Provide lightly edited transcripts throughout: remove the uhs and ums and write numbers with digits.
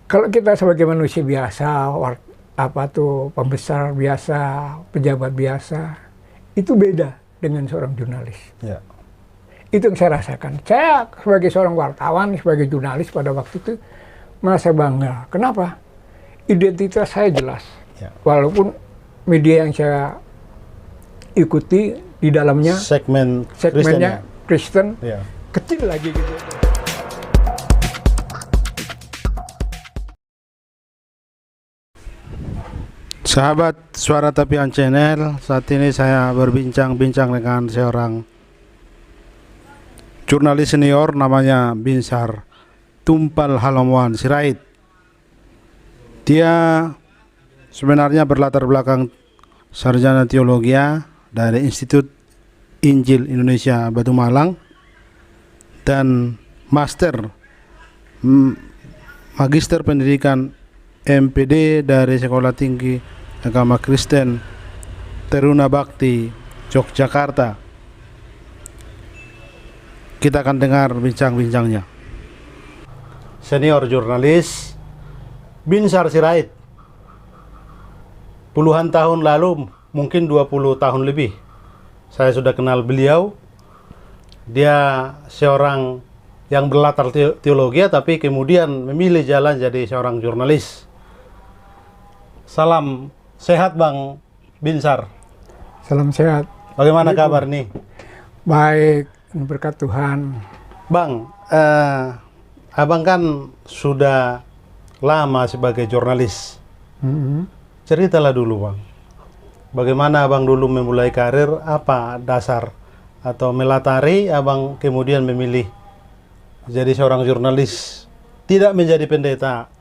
Kalau kita sebagai manusia biasa, pembesar biasa, pejabat biasa, itu beda dengan seorang jurnalis. Ya. Itu yang saya rasakan. Saya sebagai seorang wartawan, sebagai jurnalis pada waktu itu merasa bangga. Kenapa? Identitas saya jelas. Ya. Walaupun media yang saya ikuti di dalamnya segmennya Kristen, ya, kecil lagi gitu. Sahabat Suara Tapian Channel, saat ini saya berbincang-bincang dengan seorang jurnalis senior namanya Binsar Tumpal Halamuan Sirait. Dia sebenarnya berlatar belakang sarjana teologi dari Institut Injil Indonesia Batu Malang dan magister pendidikan MPD dari Sekolah Tinggi Agama Kristen Teruna Bakti Yogyakarta. Kita akan dengar bincang-bincangnya. Senior jurnalis Binsar Sirait. Puluhan tahun lalu, mungkin 20 tahun lebih, saya sudah kenal beliau. Dia seorang yang berlatar teologi, tapi kemudian memilih jalan jadi seorang jurnalis. Salam sehat Bang Binsar. Salam sehat. Bagaimana kabar nih? Baik, berkat Tuhan. Bang, abang kan sudah lama sebagai jurnalis. Ceritalah dulu Bang, bagaimana abang dulu memulai karir, apa dasar atau melatari abang kemudian memilih jadi seorang jurnalis, tidak menjadi pendeta,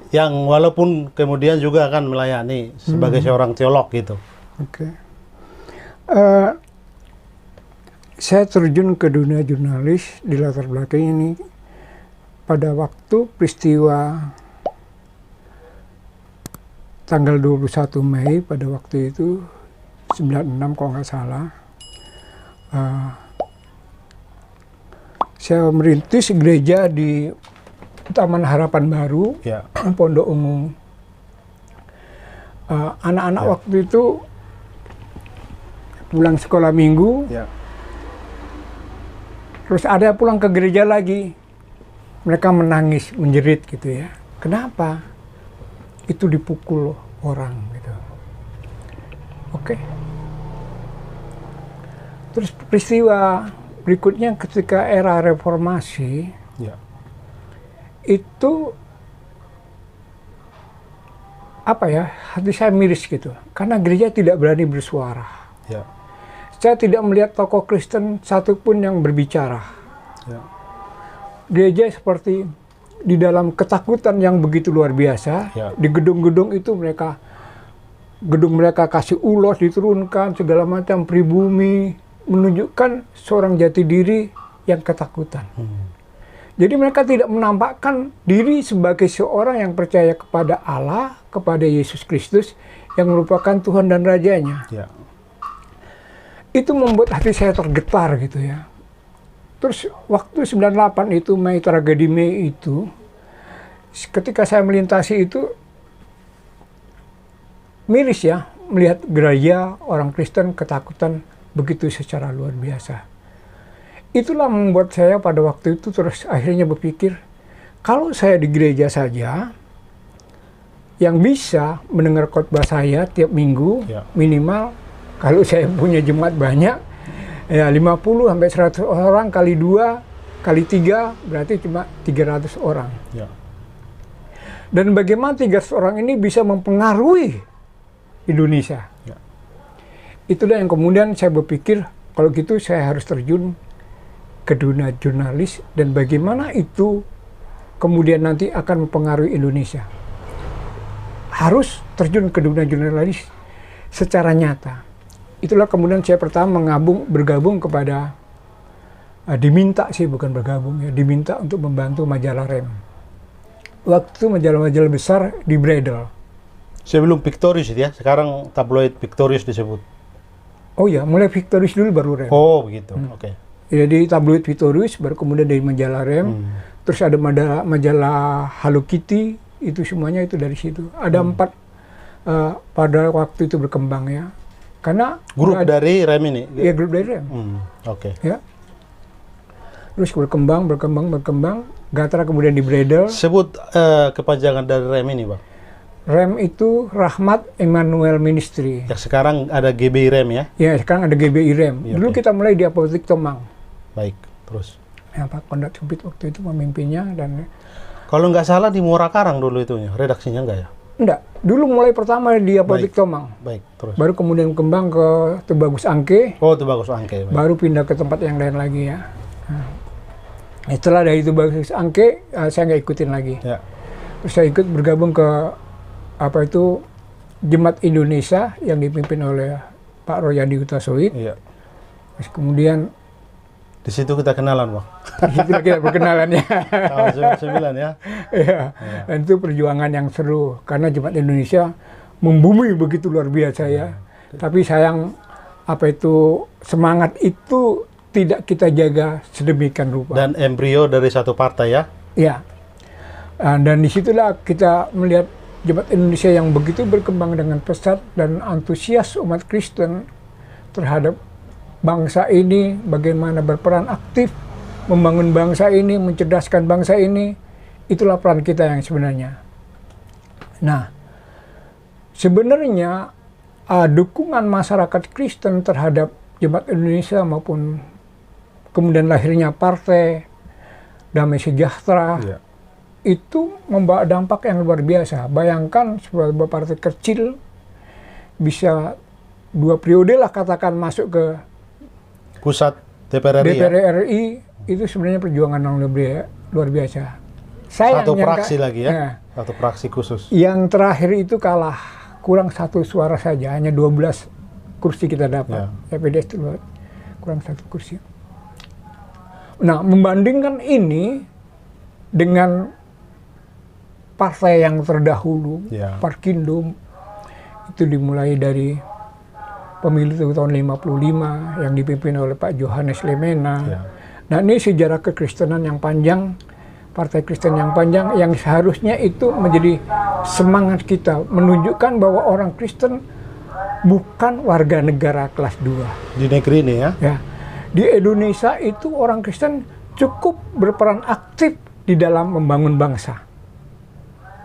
yang walaupun kemudian juga akan melayani sebagai seorang teolog gitu. Oke. Saya terjun ke dunia jurnalis di latar belakang ini pada waktu peristiwa tanggal 21 Mei pada waktu itu 96 kalau nggak salah. Saya merintis gereja di Taman Harapan Baru, Ya. Pondok Ungu. Anak-anak waktu itu pulang sekolah minggu, Ya. terus ada pulang ke gereja lagi. Mereka menangis, menjerit gitu ya. Kenapa? Itu dipukul orang gitu. Oke. Terus peristiwa berikutnya ketika era reformasi, Ya. itu apa ya, hati saya miris gitu karena gereja tidak berani bersuara. Ya. Saya tidak melihat tokoh Kristen satupun yang berbicara. Ya. Gereja seperti di dalam ketakutan yang begitu luar biasa. Ya. Di gedung-gedung itu gedung mereka kasih ulos diturunkan segala macam, pribumi, menunjukkan seorang jati diri yang ketakutan. Jadi mereka tidak menampakkan diri sebagai seorang yang percaya kepada Allah, kepada Yesus Kristus yang merupakan Tuhan dan Rajanya. Ya. Itu membuat hati saya tergetar gitu ya. Terus waktu 98 itu, tragedi Mei itu, ketika saya melintasi itu, miris ya, melihat gereja orang Kristen ketakutan begitu secara luar biasa. Itulah membuat saya pada waktu itu terus akhirnya berpikir, kalau saya di gereja saja, yang bisa mendengar khotbah saya tiap minggu, Ya. minimal, kalau saya punya jemaat banyak, ya 50 sampai 100 orang kali 2, kali 3, berarti cuma 300 orang. Ya. Dan bagaimana 300 orang ini bisa mempengaruhi Indonesia. Ya. Itulah yang kemudian saya berpikir, kalau gitu saya harus terjun ke dunia jurnalis dan bagaimana itu kemudian nanti akan mempengaruhi Indonesia. Harus terjun ke dunia jurnalis secara nyata. Itulah kemudian saya pertama bergabung kepada, diminta sih bukan bergabung ya, diminta untuk membantu majalah Rem. Waktu majalah-majalah besar di Bredel. Sebelum Victorious ya, sekarang tabloid Victorious disebut. Oh ya, mulai Victorious dulu baru Rem. Oh begitu, oke. Jadi tabloid Victorious, baru kemudian dari majalah Rem. Terus ada majalah Hello Kitty, itu semuanya itu dari situ. Ada 4 pada waktu itu berkembang ya. Karena grup dari Rem ini? Iya, grup dari Rem. Oke. Ya. Terus berkembang. Gatra kemudian di Bredel. Sebut kepanjangan dari Rem ini, Bang. Rem itu Rahmat Emmanuel Ministry. Ya, sekarang ada GBI Rem ya? Ya, sekarang ada GBI Rem. Ya, Dulu kita mulai di Apotek Tomang. Baik, terus. Ya, Pak Kondat Subit waktu itu pemimpinnya dan kalau nggak salah di Muara Karang dulu itunya, redaksinya nggak ya? enggak. Dulu mulai pertama di Apotek Tomang. Baik, terus. Baru kemudian kembang ke Tubagus Angke. Oh, Tubagus Angke. Baik. Baru pindah ke tempat yang lain lagi ya. Nah, setelah dari Tubagus Angke, saya nggak ikutin lagi. Ya. Terus saya ikut bergabung ke Jemaat Indonesia yang dipimpin oleh Pak Royadi Hutasoid. Iya. Terus kemudian Di situ kita kenalan, Bang. di situ kita berkenalan ya. Tahun 99 ya. Iya. Dan itu perjuangan yang seru karena Jemaat Indonesia membumi begitu luar biasa ya. Tapi sayang semangat itu tidak kita jaga sedemikian rupa. Dan embrio dari satu partai ya. Iya. Dan disitulah kita melihat Jemaat Indonesia yang begitu berkembang dengan pesat dan antusias umat Kristen terhadap bangsa ini, bagaimana berperan aktif membangun bangsa ini, mencerdaskan bangsa ini. Itulah peran kita yang sebenarnya. Nah, sebenarnya dukungan masyarakat Kristen terhadap Jemaat Indonesia maupun kemudian lahirnya Partai Damai Sejahtera itu membawa dampak yang luar biasa. Bayangkan sebuah partai kecil bisa 2 periode lah katakan masuk ke Pusat DPR RI. DPR RI itu sebenarnya perjuangan yang luar biasa. Satu praksi lagi ya, satu praksi khusus. Yang terakhir itu kalah, kurang 1 suara saja, hanya 12 kursi kita dapat. PDS itu kurang 1 kursi. Nah, membandingkan ini dengan partai yang terdahulu, Parkindo, itu dimulai dari pemilu tahun 55 yang dipimpin oleh Pak Johannes Lemena. Nah, ini sejarah kekristenan yang panjang, partai Kristen yang panjang yang seharusnya itu menjadi semangat kita, menunjukkan bahwa orang Kristen bukan warga negara kelas 2. Di negeri ini ya? Ya. Di Indonesia itu orang Kristen cukup berperan aktif di dalam membangun bangsa.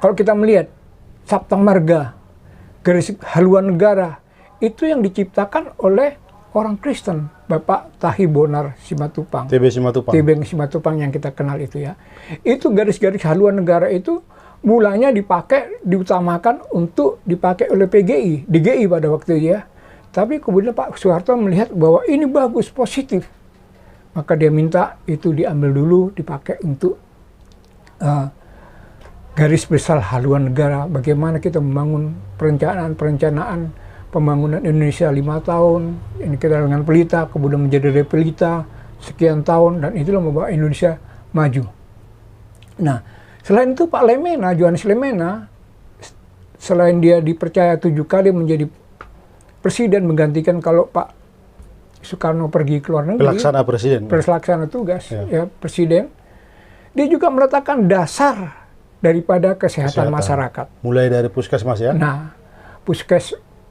Kalau kita melihat Sabta Marga, garis haluan negara, itu yang diciptakan oleh orang Kristen, Bapak Tahi Bonar Simatupang. TB Simatupang. TB Simatupang yang kita kenal itu ya. Itu garis-garis haluan negara itu mulanya diutamakan untuk dipakai oleh PGI, DGI pada waktu itu ya. Tapi kemudian Pak Soeharto melihat bahwa ini bagus, positif. Maka dia minta itu diambil dulu, dipakai untuk garis besar haluan negara, bagaimana kita membangun perencanaan pembangunan Indonesia 5 tahun, ini kita dengan pelita, kemudian menjadi repelita, sekian tahun, dan itulah membawa Indonesia maju. Nah, selain itu Pak Lemena, Johannes Lemena, selain dia dipercaya 7 kali menjadi presiden menggantikan kalau Pak Soekarno pergi ke luar negeri, pelaksana tugas, ya presiden, dia juga meletakkan dasar daripada kesehatan masyarakat. Mulai dari puskesmas ya? Nah,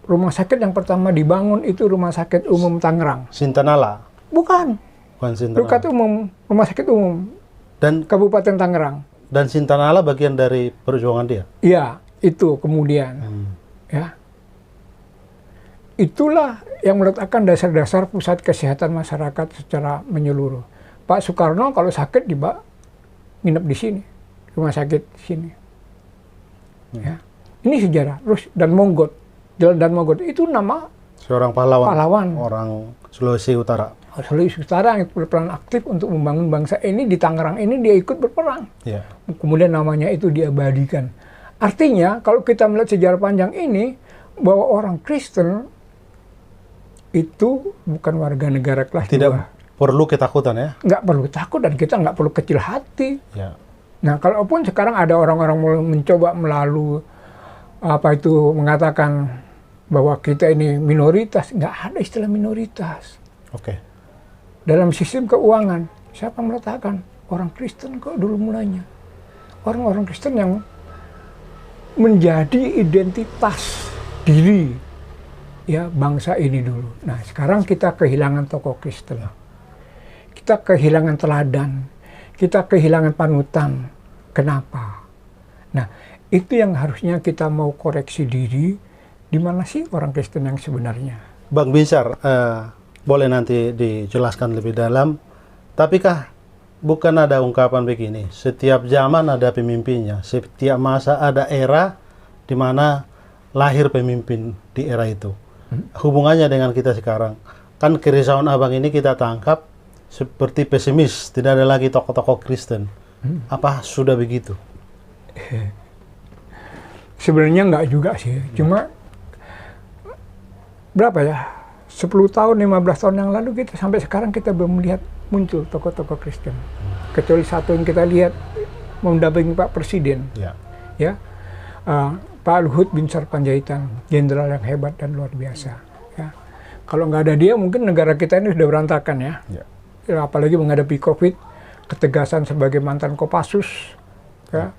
rumah sakit yang pertama dibangun itu Rumah Sakit Umum Tangerang. Sintanala? Bukan. Bukan Sintanala. Rumah Sakit Umum dan Kabupaten Tangerang. Dan Sintanala bagian dari perjuangan dia? Iya, itu kemudian. Ya. Itulah yang meletakkan dasar-dasar pusat kesehatan masyarakat secara menyeluruh. Pak Soekarno kalau sakit nginep di sini. Rumah sakit sini. Ya. Ini sejarah. Terus Dan Mogot, Jalan Dan Mogot itu nama seorang pahlawan. Orang Sulawesi Utara. Sulawesi Utara yang berperan aktif untuk membangun bangsa ini di Tangerang ini dia ikut berperang. Ya. Kemudian namanya itu diabadikan. Artinya kalau kita melihat sejarah panjang ini bahwa orang Kristen itu bukan warga negara kelas 2. Tidak perlu ketakutan ya? Nggak perlu takut dan kita nggak perlu kecil hati. Ya. Nah, kalaupun sekarang ada orang-orang mencoba mengatakan bahwa kita ini minoritas, nggak ada istilah minoritas. Oke. Dalam sistem keuangan, siapa meletakkan orang Kristen kok dulu mulainya. Orang-orang Kristen yang menjadi identitas diri ya bangsa ini dulu. Nah, sekarang kita kehilangan tokoh Kristen. Kita kehilangan teladan. Kita kehilangan panutan. Kenapa? Nah, itu yang harusnya kita mau koreksi diri. Di mana sih orang Kristen yang sebenarnya? Bang Binsar, boleh nanti dijelaskan lebih dalam. Tapikah bukan ada ungkapan begini, setiap zaman ada pemimpinnya, setiap masa ada era di mana lahir pemimpin di era itu. Hubungannya dengan kita sekarang. Kan kerisauan abang ini kita tangkap seperti pesimis, tidak ada lagi tokoh-tokoh Kristen. Apa sudah begitu? Sebenarnya enggak juga sih, cuma berapa ya? 10 tahun, 15 tahun yang lalu kita sampai sekarang kita belum melihat muncul tokoh-tokoh Kristen. Kecuali satu yang kita lihat mendampingi Pak Presiden. Ya. Pak Luhut Binsar Panjaitan, jenderal yang hebat dan luar biasa. Ya. Kalau nggak ada dia, mungkin negara kita ini sudah berantakan ya. Ya, apalagi menghadapi COVID, ketegasan sebagai mantan Kopassus. Ya.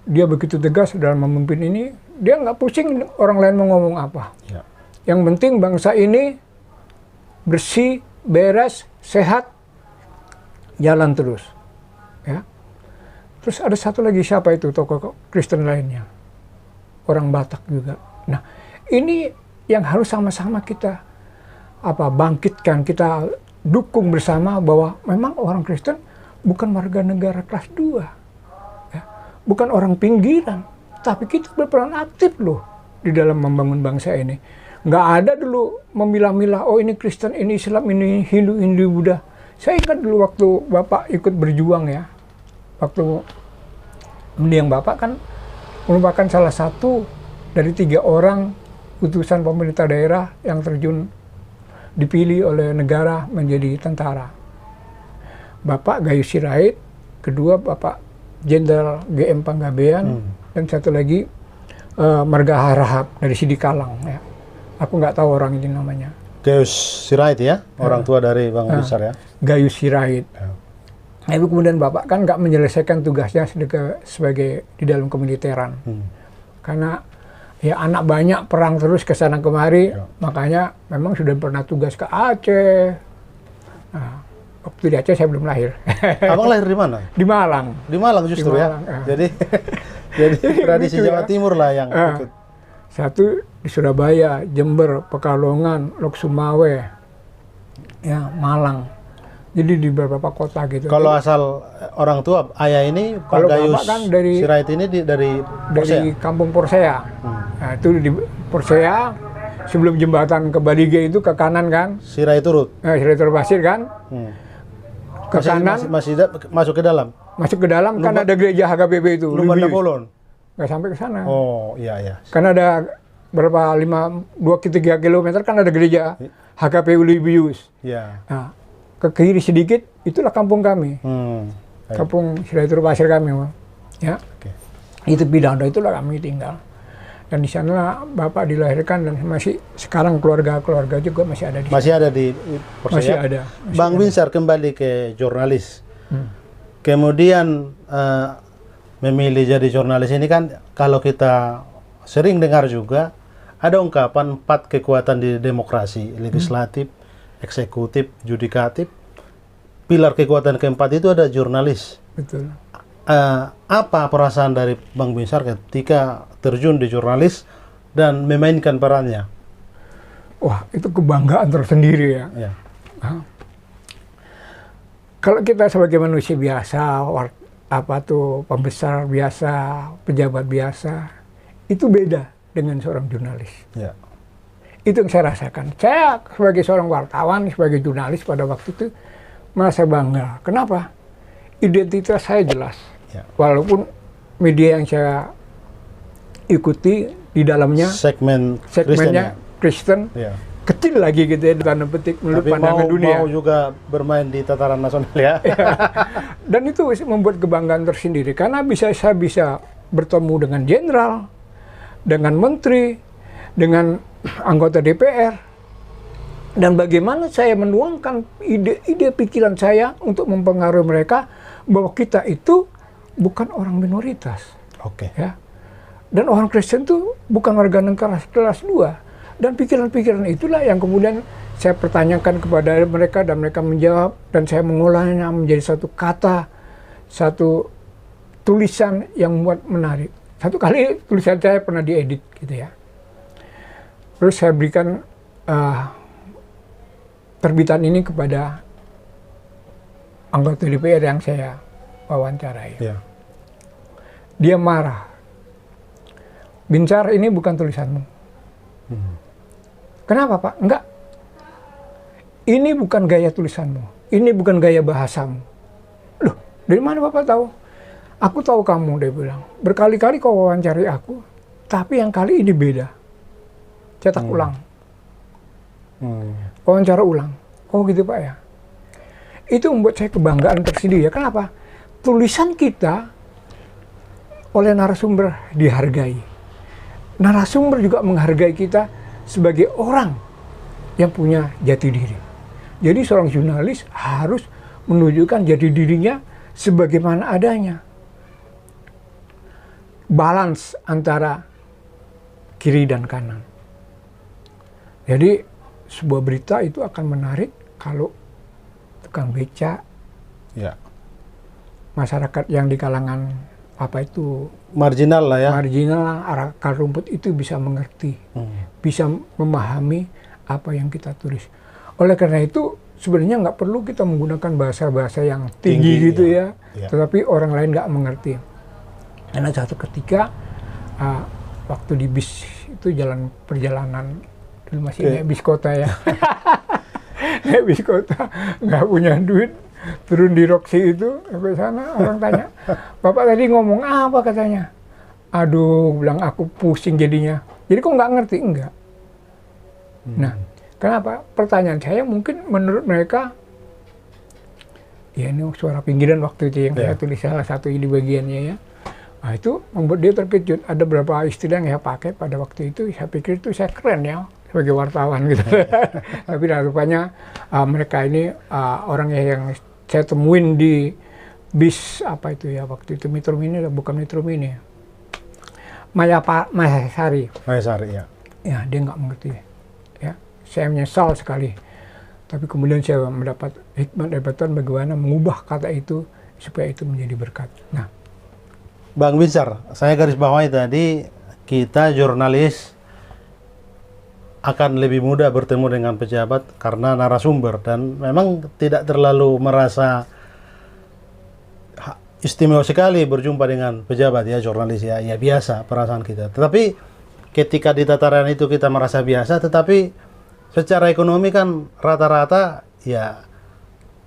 Dia begitu tegas dalam memimpin ini, dia nggak pusing orang lain mau ngomong apa. Ya. Yang penting bangsa ini bersih, beres, sehat, jalan terus. Ya. Terus ada satu lagi, siapa itu tokoh Kristen lainnya? Orang Batak juga. Nah, ini yang harus sama-sama kita bangkitkan, kita dukung bersama bahwa memang orang Kristen bukan warga negara kelas 2. Ya. Bukan orang pinggiran, tapi kita berperan aktif loh di dalam membangun bangsa ini. Nggak ada dulu memilah-milah, oh ini Kristen, ini Islam, ini Hindu, Buddha. Saya ingat dulu waktu Bapak ikut berjuang ya, waktu mendiang Bapak kan merupakan salah satu dari 3 orang utusan pemerintah daerah yang terjun dipilih oleh negara menjadi tentara. Bapak Gayus Sirait, kedua Bapak Jenderal GM Panggabean, dan satu lagi Marga Harahap dari Sidikalang. Ya. Aku nggak tahu orang ini namanya. Gayus Sirait ya, orang tua dari Bang Binsar ya. Gayus Sirait. Tapi kemudian Bapak kan nggak menyelesaikan tugasnya sebagai di dalam kemiliteran. Karena ya anak banyak perang terus ke sana kemari, makanya memang sudah pernah tugas ke Aceh. Nah, waktu di Aceh saya belum lahir. Abang lahir di mana? Di Malang. Di Malang justru di Malang, ya. Jadi tradisi Jawa Timur lah yang ikut. Satu di Surabaya, Jember, Pekalongan, Lok Sumawe, ya Malang. Jadi di beberapa kota gitu. Kalau asal orang tua, ayah ini Pak Gayus kan dari Sirait ini dari Porsea? Dari kampung Porsea. Nah, itu di Porsea, sebelum jembatan ke Balige itu ke kanan kan. Sirait Turut? Sirait Basir kan. Ke kanan. Masih masuk ke dalam? Masuk ke dalam, kan ada gereja HKBP itu. Lumban Napoleon? Nggak sampai ke sana. Oh, iya. Kan ada berapa, 2-3 kilometer kan ada gereja HKP Libius. Iya. Nah, ke kiri sedikit, itulah kampung kami. Kampung Sirait Basir kami. Ya. Itu Bidang, itulah kami tinggal. Dan di sana Bapak dilahirkan dan masih sekarang keluarga juga masih ada di sana. Masih ada di Porsea? Masih ada. Bang Binsar, kembali ke jurnalis. Kemudian memilih jadi jurnalis ini kan kalau kita sering dengar juga ada ungkapan 4 kekuatan di demokrasi, legislatif, eksekutif, yudikatif. Pilar kekuatan keempat itu ada jurnalis. Betul. Apa perasaan dari Bang Binsar ketika terjun di jurnalis dan memainkan perannya? Wah, itu kebanggaan tersendiri ya. Kalau kita sebagai manusia biasa, pembesar biasa, pejabat biasa, itu beda dengan seorang jurnalis. Itu yang saya rasakan. Saya sebagai seorang wartawan, sebagai jurnalis pada waktu itu merasa bangga. Kenapa? Identitas saya jelas. Walaupun media yang saya ikuti di dalamnya segmennya Kristen, kecil lagi gitu ya, tanda petik menurut pandangan dunia. Mau juga bermain di tataran nasional ya. Dan itu membuat kebanggaan tersendiri karena saya bisa bertemu dengan jenderal, dengan menteri, dengan anggota DPR, dan bagaimana saya menuangkan ide-ide pikiran saya untuk mempengaruhi mereka bahwa kita itu bukan orang minoritas. Oke. Ya. Dan orang Kristen itu bukan warga negara kelas 2. Dan pikiran-pikiran itulah yang kemudian saya pertanyakan kepada mereka dan mereka menjawab, dan saya mengolahnya menjadi satu kata, satu tulisan yang membuat menarik. Satu kali tulisan saya pernah diedit gitu ya. Terus saya berikan terbitan ini kepada anggota DPR yang saya wawancarai. Ya. Dia marah. Bincar, ini bukan tulisanmu. Kenapa, Pak? Enggak. Ini bukan gaya tulisanmu. Ini bukan gaya bahasamu. Loh, dari mana Bapak tahu? Aku tahu kamu, dia bilang. Berkali-kali kau wawancari aku, tapi yang kali ini beda. Cetak ulang. Wawancara ulang. Oh gitu Pak ya. Itu membuat saya kebanggaan tersendiri ya. Kenapa? Tulisan kita oleh narasumber dihargai. Narasumber juga menghargai kita sebagai orang yang punya jati diri. Jadi seorang jurnalis harus menunjukkan jati dirinya sebagaimana adanya. Balance antara kiri dan kanan. Jadi sebuah berita itu akan menarik kalau tukang beca, Ya. masyarakat yang di kalangan apa itu Marginal lah ya. marginal, akar rumput itu bisa mengerti, bisa memahami apa yang kita tulis. Oleh karena itu sebenarnya nggak perlu kita menggunakan bahasa-bahasa yang tinggi gitu ya, tetapi orang lain nggak mengerti. Karena satu ketika waktu di bis itu perjalanan dulu masih naik bis kota ya, naik bis kota nggak punya duit, turun di Roxy itu sampai sana orang tanya, Bapak tadi ngomong apa katanya? Aduh, bilang aku pusing jadinya. Jadi kok nggak ngerti? Enggak. Nah, kenapa? Pertanyaan saya mungkin menurut mereka, ya ini suara pinggiran waktu itu yang saya tulis salah satu ini bagiannya ya. Nah itu membuat dia terkejut. Ada beberapa istilah yang saya pakai pada waktu itu, saya pikir itu saya keren ya sebagai wartawan gitu. Tapi rupanya mereka ini orang yang saya temuin di bis apa itu ya waktu itu Metro Mini, bukan Metro Mini, Mayasari. Mayasari ya. Ya dia nggak mengerti. Ya saya menyesal sekali. Tapi kemudian saya mendapat hikmat dari Tuhan bagaimana mengubah kata itu supaya itu menjadi berkat. Nah, Bang Bincar, saya garis bawahi tadi, kita jurnalis akan lebih mudah bertemu dengan pejabat karena narasumber, dan memang tidak terlalu merasa istimewa sekali berjumpa dengan pejabat ya, jurnalis ya, ya biasa perasaan kita. Tetapi ketika di tataran itu kita merasa biasa, tetapi secara ekonomi kan rata-rata ya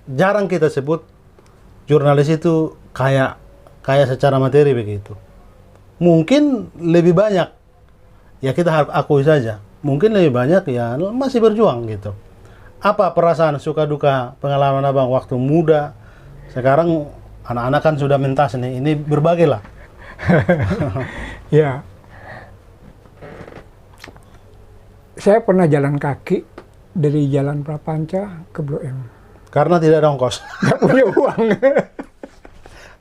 jarang kita sebut jurnalis itu kaya secara materi begitu. Mungkin lebih banyak, ya kita harus akui saja, mungkin lebih banyak ya masih berjuang gitu. Apa perasaan suka duka pengalaman abang waktu muda? Sekarang anak-anak kan sudah mentas nih, ini berbagi lah. Ya, saya pernah jalan kaki dari Jalan Prapanca ke Blok M. Karena tidak ada ongkos. Nggak punya uang.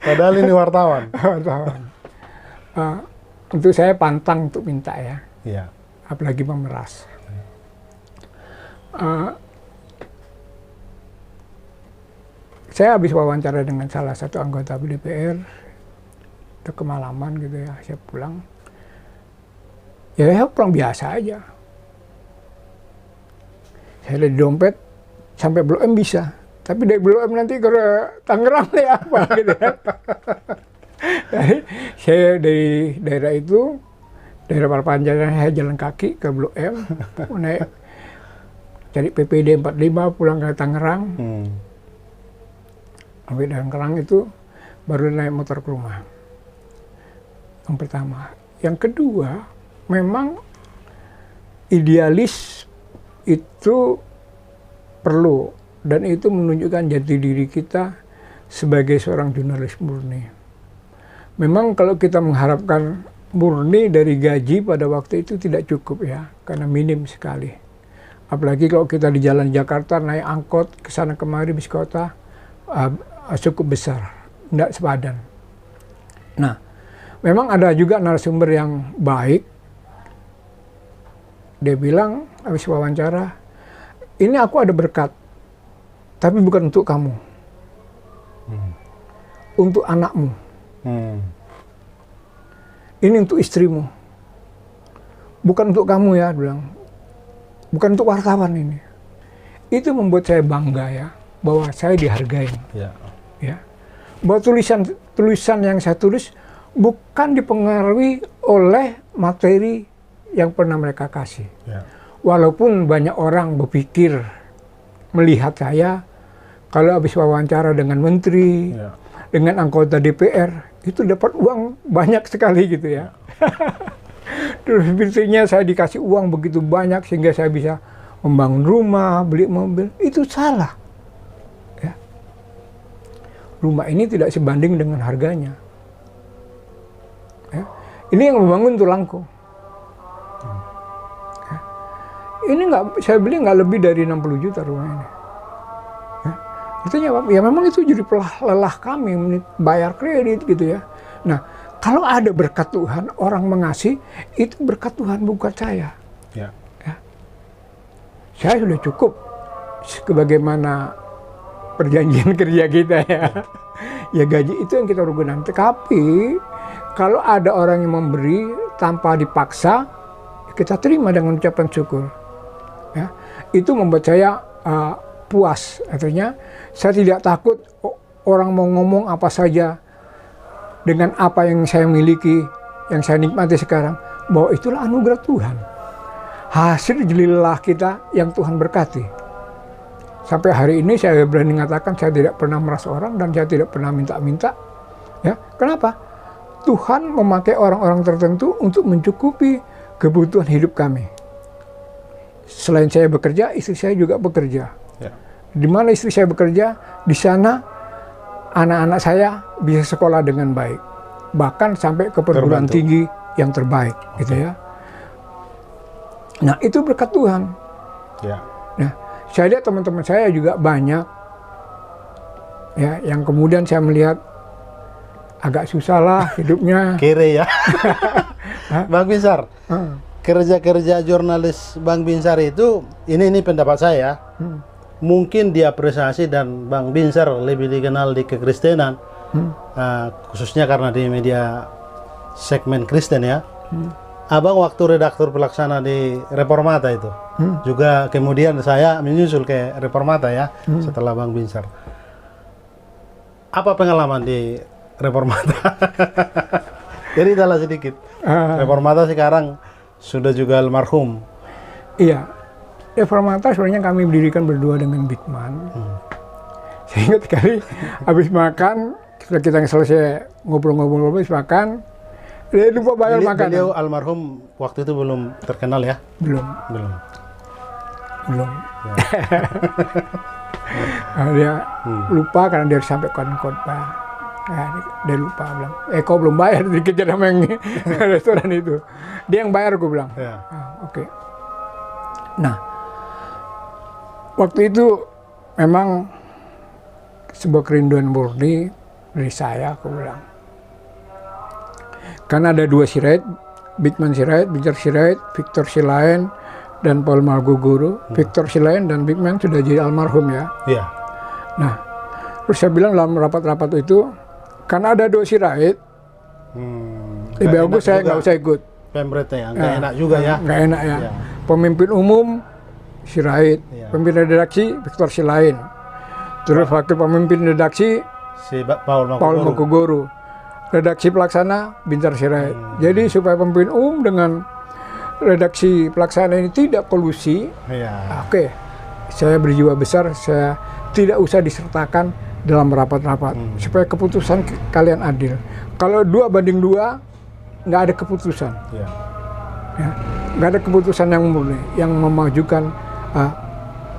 Padahal ini wartawan. Wartawan. Untuk saya pantang untuk minta ya. Iya. Apalagi memeras. Saya habis wawancara dengan salah satu anggota DPR. Itu kemalaman gitu ya. Saya pulang. Ya saya pulang biasa aja. Saya dari dompet sampai Blok M bisa. Tapi dari Blok M nanti ke Tangerang ya apa gitu ya. Jadi saya dari daerah itu, daerah Prapanca, saya jalan kaki ke Blok M, naik cari PPD 45 pulang ke Tangerang. Sampai Tangerang itu baru naik motor ke rumah. Yang pertama. Yang kedua, memang idealis itu perlu. Dan itu menunjukkan jati diri kita sebagai seorang jurnalis murni. Memang kalau kita mengharapkan murni dari gaji pada waktu itu tidak cukup ya, karena minim sekali. Apalagi kalau kita di jalan Jakarta naik angkot ke sana kemari bis kota cukup besar. tidak sepadan. Nah, memang ada juga narasumber yang baik. Dia bilang habis wawancara, ini aku ada berkat, tapi bukan untuk kamu, untuk anakmu. Ini untuk istrimu, bukan untuk kamu ya, dia bilang, bukan untuk wartawan ini. Itu membuat saya bangga ya, bahwa saya dihargai. Ya. Bahwa tulisan yang saya tulis bukan dipengaruhi oleh materi yang pernah mereka kasih. Walaupun banyak orang berpikir melihat saya kalau habis wawancara dengan menteri, dengan anggota DPR, itu dapat uang banyak sekali gitu ya. Terus intinya saya dikasih uang begitu banyak sehingga saya bisa membangun rumah, beli mobil. Itu salah. Ya. Rumah ini tidak sebanding dengan harganya. Ya. Ini yang membangun tulangku. Ya. Ini saya beli nggak lebih dari 60 juta rumah ini. Ya. Itu ya memang itu jadi lelah kami bayar kredit gitu ya. Nah, kalau ada berkat Tuhan, orang mengasih, itu berkat Tuhan bukan saya. Ya. Saya sudah cukup sebagaimana perjanjian kerja kita ya. Ya gaji itu yang kita rugikan. Tapi kalau ada orang yang memberi tanpa dipaksa, kita terima dengan ucapan syukur. Ya. Itu membuat saya puas. Artinya saya tidak takut orang mau ngomong apa saja dengan apa yang saya miliki, yang saya nikmati sekarang, bahwa itulah anugerah Tuhan. Hasil jelilah kita yang Tuhan berkati. Sampai hari ini saya berani mengatakan saya tidak pernah meras orang dan saya tidak pernah minta-minta. Ya, kenapa? Tuhan memakai orang-orang tertentu untuk mencukupi kebutuhan hidup kami. Selain saya bekerja, istri saya juga bekerja. Ya. Di mana istri saya bekerja, di sana anak-anak saya bisa sekolah dengan baik. Bahkan sampai ke perguruan tinggi yang terbaik, gitu ya. Nah, itu berkat Tuhan. Ya. Nah, saya lihat teman-teman saya juga banyak, ya, yang kemudian saya melihat agak susah lah hidupnya. Kere ya. Bang Binsar, kerja-kerja jurnalis Bang Binsar itu, ini pendapat saya, mungkin diapresiasi dan Bang Binsar lebih dikenal di kekristenan, khususnya karena di media segmen Kristen ya. Abang waktu redaktur pelaksana di Reformata itu, juga kemudian saya menyusul ke Reformata ya, setelah Bang Binsar. Apa pengalaman di Reformata? Jadi salah sedikit. Reformata sekarang sudah juga almarhum. Iya, Reformata sebenarnya kami dirikan berdua dengan Bigman. Saya ingat sekali, habis makan, setelah kita selesai ngobrol-ngobrol habis makan, dia lupa bayar makanan. Beliau almarhum waktu itu belum terkenal ya? Belum. Ya. Dia lupa karena dia sampaikan khotbah. Ya, dia lupa bilang, kau belum bayar, dikejar sama yang restoran itu. Dia yang bayar, gue bilang. Ya. Oke. Nah, waktu itu memang sebuah kerinduan murni dari saya, aku bilang. Karena ada dua Sirait, Bigman Sirait, Bincar Sirait, Victor Silain, dan Paul Malgogoro. Victor Silain dan Bigman sudah jadi almarhum ya. Iya. Nah, terus saya bilang dalam rapat-rapat itu, karena ada dua Sirait, lebih bagus saya nggak usah ikut. Pemretnya nggak enak juga ya. Nggak enak ya. Pemimpin umum Sirait, pemimpin redaksi Victor Silain. Terus wakil pemimpin redaksi si Paul Malgogoro. Redaksi pelaksana Bincar Sirait. Jadi supaya pemimpin umum dengan redaksi pelaksana ini tidak kolusi, oke, saya berjiwa besar, saya tidak usah disertakan dalam rapat-rapat, supaya keputusan kalian adil. Kalau 2 banding 2, nggak ada keputusan. Ya, nggak ada keputusan yang murni, yang memajukan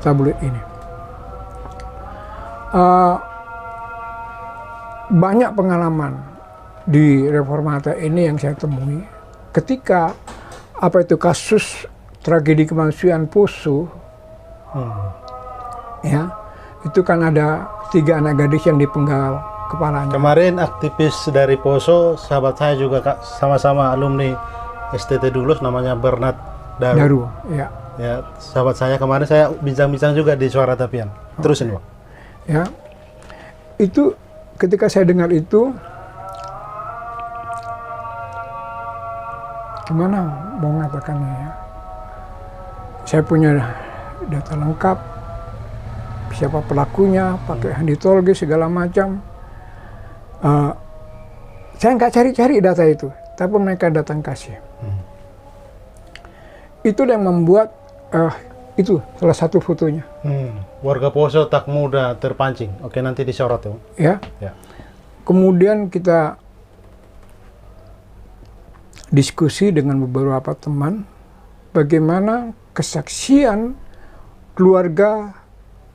tabloid ini. Banyak pengalaman di Reformata ini yang saya temui ketika kasus tragedi kemanusiaan Poso, ya, itu kan ada 3 anak gadis yang dipenggal kepalanya. Kemarin aktivis dari Poso, sahabat saya juga Kak, sama-sama alumni STT Dulus, namanya Bernard Daru. Ya. Ya, sahabat saya kemarin saya bincang-bincang juga di Suara Tapian. Terusin, Pak. Ya. Itu ketika saya dengar itu, gimana mau mengatakannya ya? Saya punya data lengkap, siapa pelakunya, pakai handitologi segala macam. Saya nggak cari-cari data itu, tapi mereka datang kasih. Itu yang membuat itu salah satu fotonya. Warga Poso tak mudah terpancing. Oke, nanti disorot Ya. ya. Ya. Kemudian kita diskusi dengan beberapa teman bagaimana kesaksian keluarga,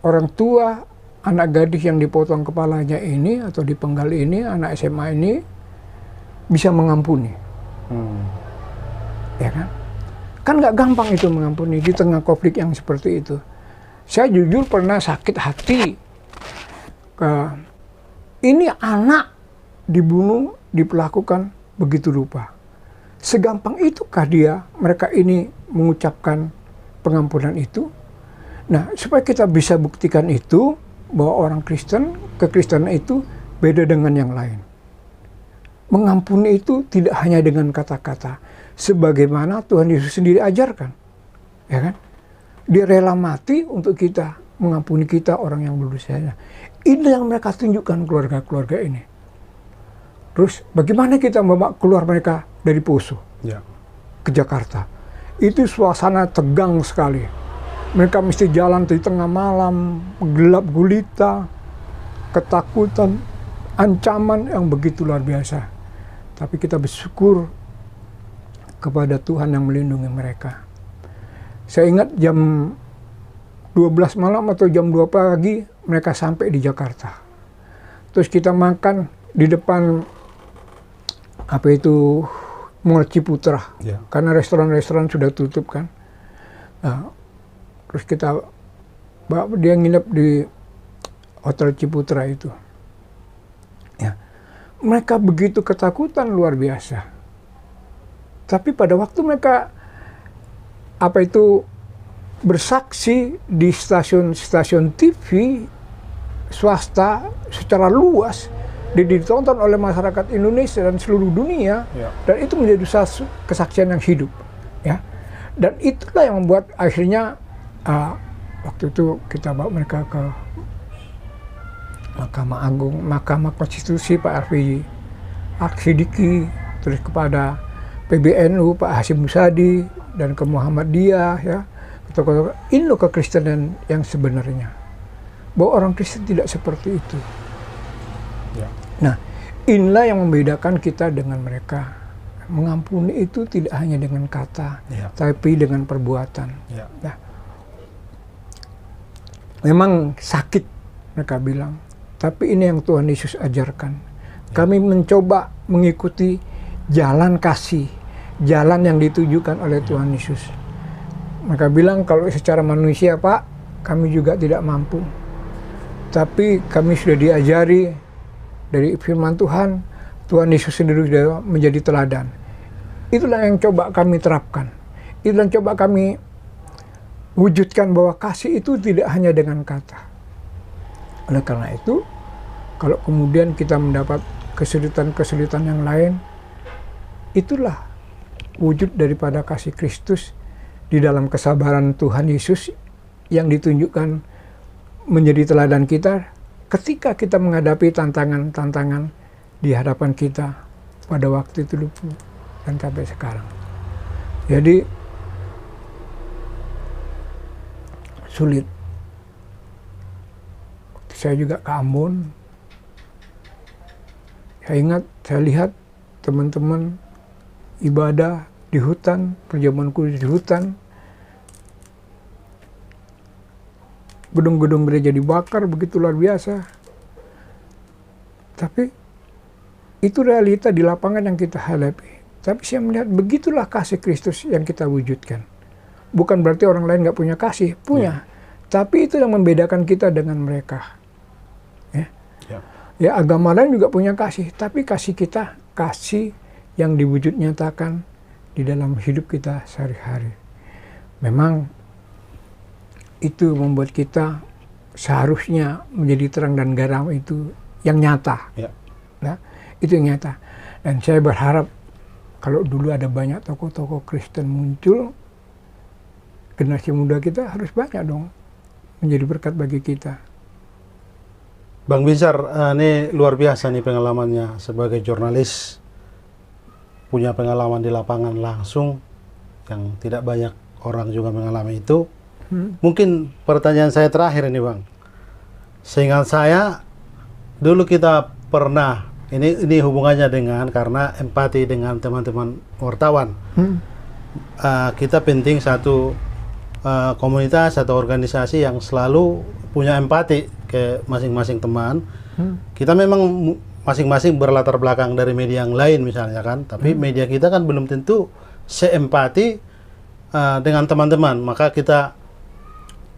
orang tua, anak gadis yang dipotong kepalanya ini atau dipenggal ini, anak SMA ini bisa mengampuni. Ya kan? Kan nggak gampang itu mengampuni di tengah konflik yang seperti itu. Saya jujur pernah sakit hati. Ini anak dibunuh, diperlakukan begitu rupa. Segampang itukah mereka ini mengucapkan pengampunan itu? Nah, supaya kita bisa buktikan itu, bahwa orang Kristen, kekristenan itu beda dengan yang lain. Mengampuni itu tidak hanya dengan kata-kata, sebagaimana Tuhan Yesus sendiri ajarkan. Ya kan? Dia rela mati untuk kita, mengampuni kita orang yang berdosa. Ini yang mereka tunjukkan keluarga-keluarga ini. Terus bagaimana kita membawa keluar mereka dari Poso ke Jakarta? Itu suasana tegang sekali. Mereka mesti jalan di tengah malam, gelap gulita, ketakutan, ancaman yang begitu luar biasa. Tapi kita bersyukur kepada Tuhan yang melindungi mereka. Saya ingat jam 12 malam atau jam 2 pagi mereka sampai di Jakarta. Terus kita makan di depan Mall Ciputra, karena restoran-restoran sudah tutup kan. Terus dia nginep di Hotel Ciputra itu. Ya. Mereka begitu ketakutan luar biasa. Tapi pada waktu mereka bersaksi di stasiun-stasiun TV swasta secara luas, ditonton oleh masyarakat Indonesia dan seluruh dunia, dan itu menjadi satu kesaksian yang hidup, ya. Dan itulah yang membuat akhirnya waktu itu kita bawa mereka ke Mahkamah Agung, Mahkamah Konstitusi Pak Arsidiki, terus kepada PBNU Pak Hasyim Musadi, dan ke Muhammadiyah, ya. Ini loh kekristenan yang sebenarnya, bahwa orang Kristen tidak seperti itu. Nah, inilah yang membedakan kita dengan mereka. Mengampuni itu tidak hanya dengan kata, tapi dengan perbuatan. Nah, memang sakit, mereka bilang. Tapi ini yang Tuhan Yesus ajarkan. Kami mencoba mengikuti jalan kasih, jalan yang ditujukan oleh Tuhan Yesus. Mereka bilang, kalau secara manusia, Pak, kami juga tidak mampu. Tapi kami sudah diajari dari firman Tuhan, Tuhan Yesus sendiri sudah menjadi teladan. Itulah yang coba kami terapkan. Itulah yang coba kami wujudkan, bahwa kasih itu tidak hanya dengan kata. Oleh karena itu, kalau kemudian kita mendapat kesulitan-kesulitan yang lain, itulah wujud daripada kasih Kristus di dalam kesabaran Tuhan Yesus yang ditunjukkan menjadi teladan kita ketika kita menghadapi tantangan-tantangan di hadapan kita pada waktu itu dulu dan sampai sekarang. Jadi sulit. Saya juga ke Ambon. Saya lihat teman-teman ibadah di hutan, perjamuan kudus di hutan. Gedung-gedung gereja dibakar begitu luar biasa. Tapi itu realita di lapangan yang kita hadapi. Tapi saya melihat begitulah kasih Kristus yang kita wujudkan. Bukan berarti orang lain nggak punya kasih, punya. Tapi itu yang membedakan kita dengan mereka. Ya. Ya, agama lain juga punya kasih, tapi kasih kita kasih yang diwujud nyatakan di dalam hidup kita sehari-hari. Memang itu membuat kita seharusnya menjadi terang dan garam itu yang nyata. Ya. Nah, itu yang nyata. Dan saya berharap kalau dulu ada banyak tokoh-tokoh Kristen muncul, generasi muda kita harus banyak dong menjadi berkat bagi kita. Bang Binsar, ini luar biasa nih pengalamannya sebagai jurnalis, punya pengalaman di lapangan langsung yang tidak banyak orang juga mengalami itu. Mungkin pertanyaan saya terakhir ini Bang, seingat saya dulu kita pernah, ini hubungannya dengan karena empati dengan teman-teman wartawan. Kita penting satu komunitas atau organisasi yang selalu punya empati ke masing-masing teman. Kita memang masing-masing berlatar belakang dari media yang lain misalnya kan, tapi media kita kan belum tentu seempati dengan teman-teman. Maka kita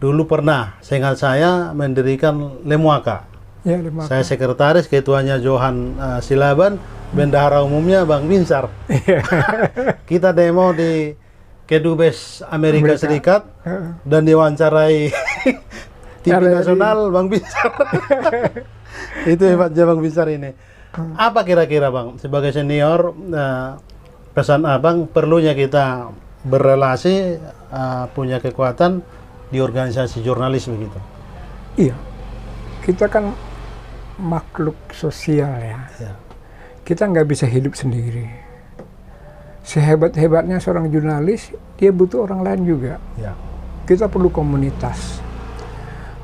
dulu pernah, seingat saya, mendirikan Lemuaka. Ya, Lemuaka. Saya sekretaris, ketuanya Johan Silaban, bendahara umumnya Bang Binsar. Kita demo di Kedubes Amerika Serikat dan diwawancarai TV nasional Bang Binsar. Itu hebatnya Bang Binsar ini. Apa kira-kira Bang, sebagai senior, pesan Abang perlunya kita berrelasi, punya kekuatan di organisasi jurnalis begitu? Iya, kita kan makhluk sosial ya. Kita nggak bisa hidup sendiri. Sehebat-hebatnya seorang jurnalis, dia butuh orang lain juga. Kita perlu komunitas.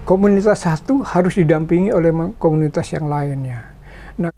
Komunitas satu harus didampingi oleh komunitas yang lainnya. Nah,